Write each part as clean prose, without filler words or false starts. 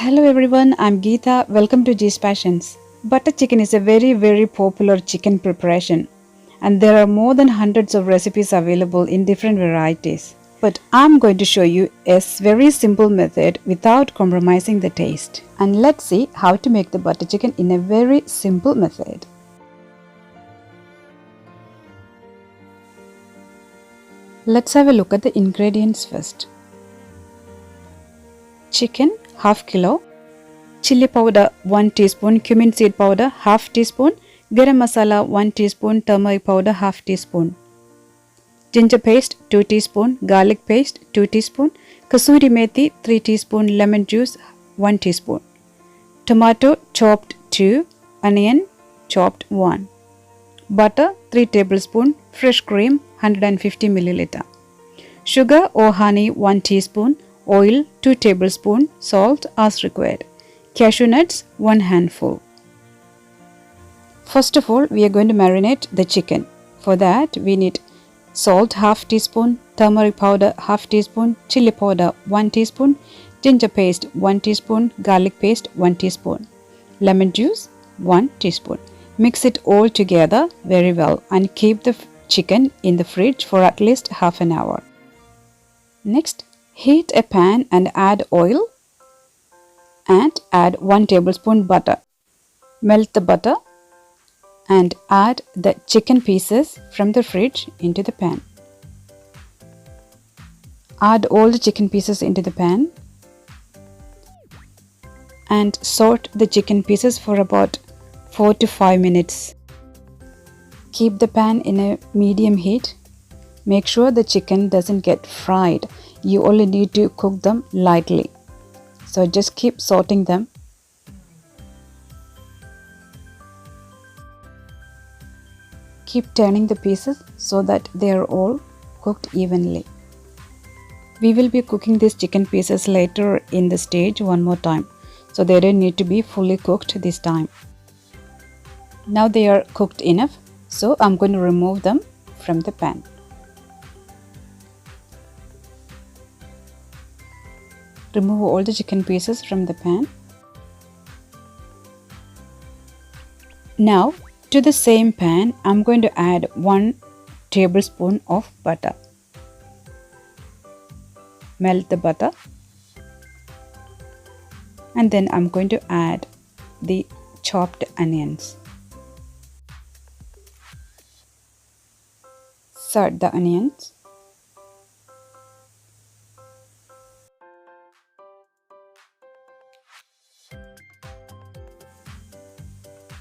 Hello everyone, I'm Geeta. Welcome to G's Passions. Butter chicken is a very popular chicken preparation, and there are more than hundreds of recipes available in different varieties. But I'm going to show you a very simple method without compromising the taste. And let's see how to make the butter chicken in a very simple method. Let's have a look at the ingredients first. Chicken half kilo, chili powder 1 teaspoon, cumin seed powder half teaspoon, garam masala 1 teaspoon, turmeric powder half teaspoon, ginger paste 2 teaspoon, garlic paste 2 teaspoon, kasuri methi 3 teaspoon, lemon juice 1 teaspoon, tomato chopped 2, onion chopped 1, butter 3 tablespoon, fresh cream 150 milliliter, sugar or honey 1 teaspoon, oil 2 tablespoon, salt as required. Cashew nuts 1 handful. First of all, we are going to marinate the chicken. For that, we need salt half teaspoon, turmeric powder half teaspoon, chili powder 1 teaspoon, ginger paste 1 teaspoon, garlic paste 1 teaspoon, lemon juice 1 teaspoon. Mix it all together very well and keep the chicken in the fridge for at least half an hour. Next, heat a pan and add oil and add 1 tablespoon butter. Melt the butter and add the chicken pieces from the fridge into the pan. Add all the chicken pieces into the pan and saute the chicken pieces for about 4 to 5 minutes. Keep the pan in a medium heat. Make sure the chicken doesn't get fried. You only need to cook them lightly. So just keep sauteing them. Keep turning the pieces so that they are all cooked evenly. We will be cooking these chicken pieces later in the stage one more time. So they don't need to be fully cooked this time. Now they are cooked enough. So I'm going to remove them from the pan. Remove all the chicken pieces from the pan. Now to the same pan, I'm going to add 1 tablespoon of butter. Melt the butter. And then I'm going to add the chopped onions. Saute the onions.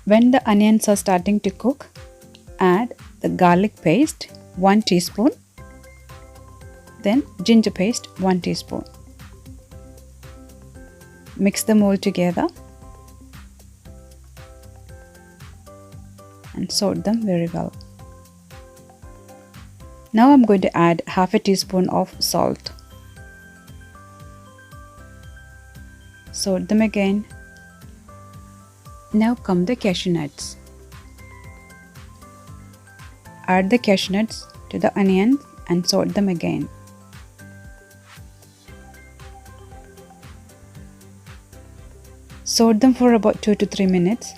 When the onions are starting to cook, add the garlic paste 1 teaspoon, then ginger paste 1 teaspoon. Mix them all together and saute them very well. Now I'm going to add half a teaspoon of salt. Saute them again. Now come the cashew nuts. Add the cashew nuts to the onions and saute them again. Saute them for about 2 to 3 minutes.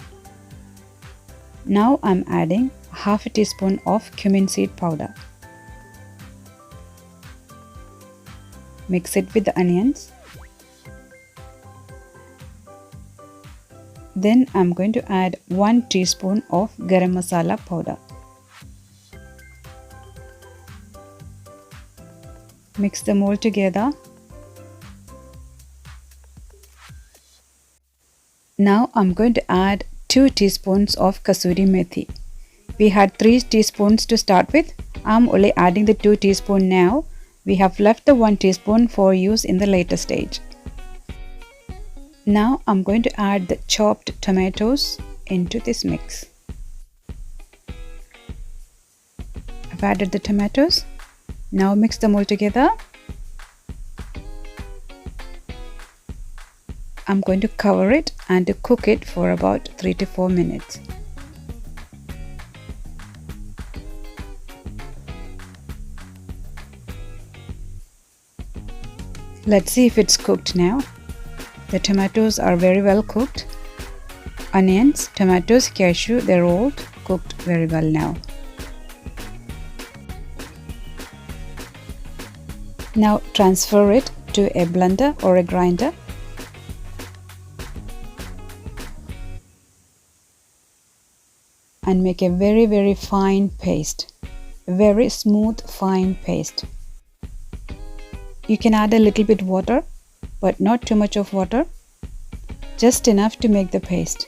Now I'm adding half a teaspoon of cumin seed powder. Mix it with the onions. Then I'm going to add 1 teaspoon of garam masala powder. Mix them all together. Now I'm going to add 2 teaspoons of kasuri methi. We had 3 teaspoons to start with. I'm only adding the 2 teaspoons now. We have left the 1 teaspoon for use in the later stage. Now I'm going to add the chopped tomatoes into this mix. I've added the tomatoes. Now mix them all together. I'm going to cover it and cook it for about 3 to 4 minutes. Let's see if it's cooked now. The tomatoes are very well cooked. Onions, tomatoes, cashew, they're all cooked very well now. Now transfer it to a blender or a grinder. And make a very fine paste. A very smooth fine paste. You can add a little bit water, but not too much of water. Just enough to make the paste.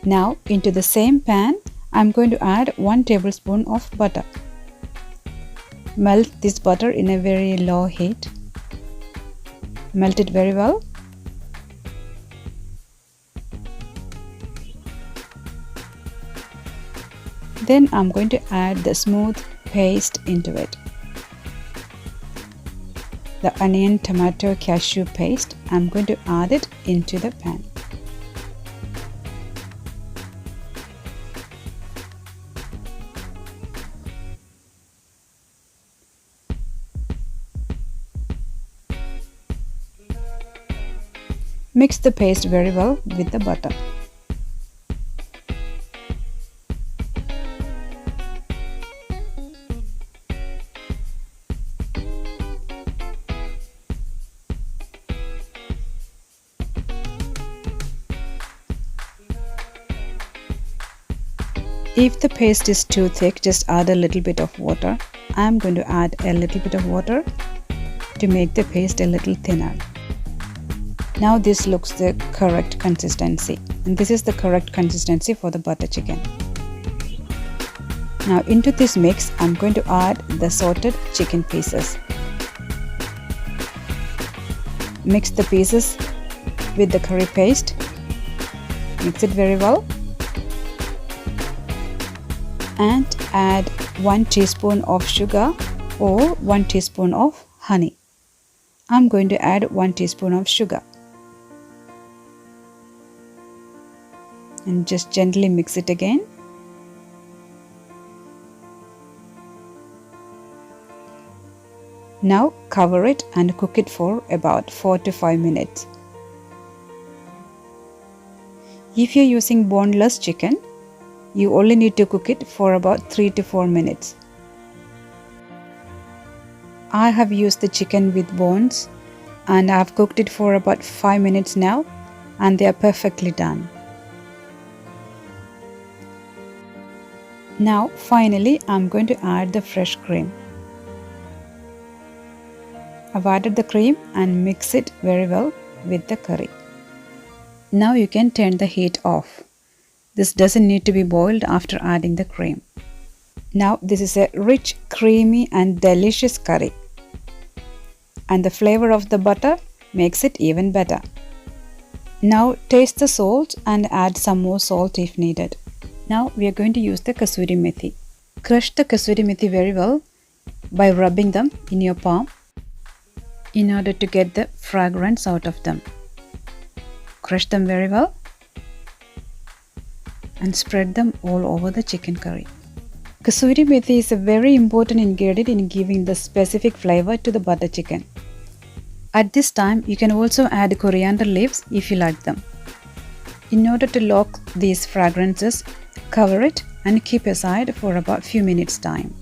Now into the same pan, I'm going to add 1 tablespoon of butter. Melt this butter in a very low heat. Melt it very well. Then I'm going to add the smooth paste into it. The onion, tomato, cashew paste, I'm going to add it into the pan. Mix the paste very well with the butter. If the paste is too thick, just add a little bit of water. I'm going to add a little bit of water to make the paste a little thinner. Now this looks the correct consistency, and this is the correct consistency for the butter chicken. Now into this mix, I'm going to add the sorted chicken pieces. Mix the pieces with the curry paste. Mix it very well. And add 1 teaspoon of sugar or 1 teaspoon of honey. I'm going to add 1 teaspoon of sugar. And just gently mix it again. Now cover it and cook it for about 4 to 5 minutes. If you're using boneless chicken, you only need to cook it for about 3 to 4 minutes. I have used the chicken with bones and I've cooked it for about 5 minutes now, and they are perfectly done. Now finally I'm going to add the fresh cream. I've added the cream and mix it very well with the curry. Now you can turn the heat off. This doesn't need to be boiled after adding the cream. Now this is a rich, creamy and delicious curry. And the flavor of the butter makes it even better. Now taste the salt and add some more salt if needed. Now we are going to use the kasuri methi. Crush the kasuri methi very well by rubbing them in your palm in order to get the fragrance out of them. Crush them very well and spread them all over the chicken curry. Kasuri methi is a very important ingredient in giving the specific flavor to the butter chicken. At this time, you can also add coriander leaves if you like them. In order to lock these fragrances, cover it and keep aside for about few minutes time.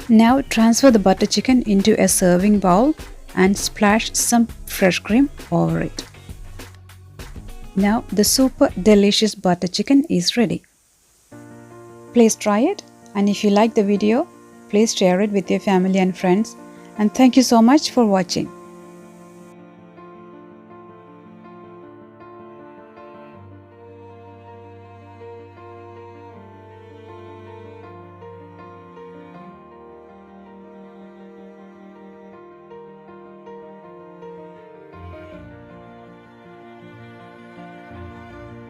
Now transfer the butter chicken into a serving bowl and splash some fresh cream over it. Now the super delicious butter chicken is ready. Please try it, and if you like the video, please share it with your family and friends, and thank you so much for watching.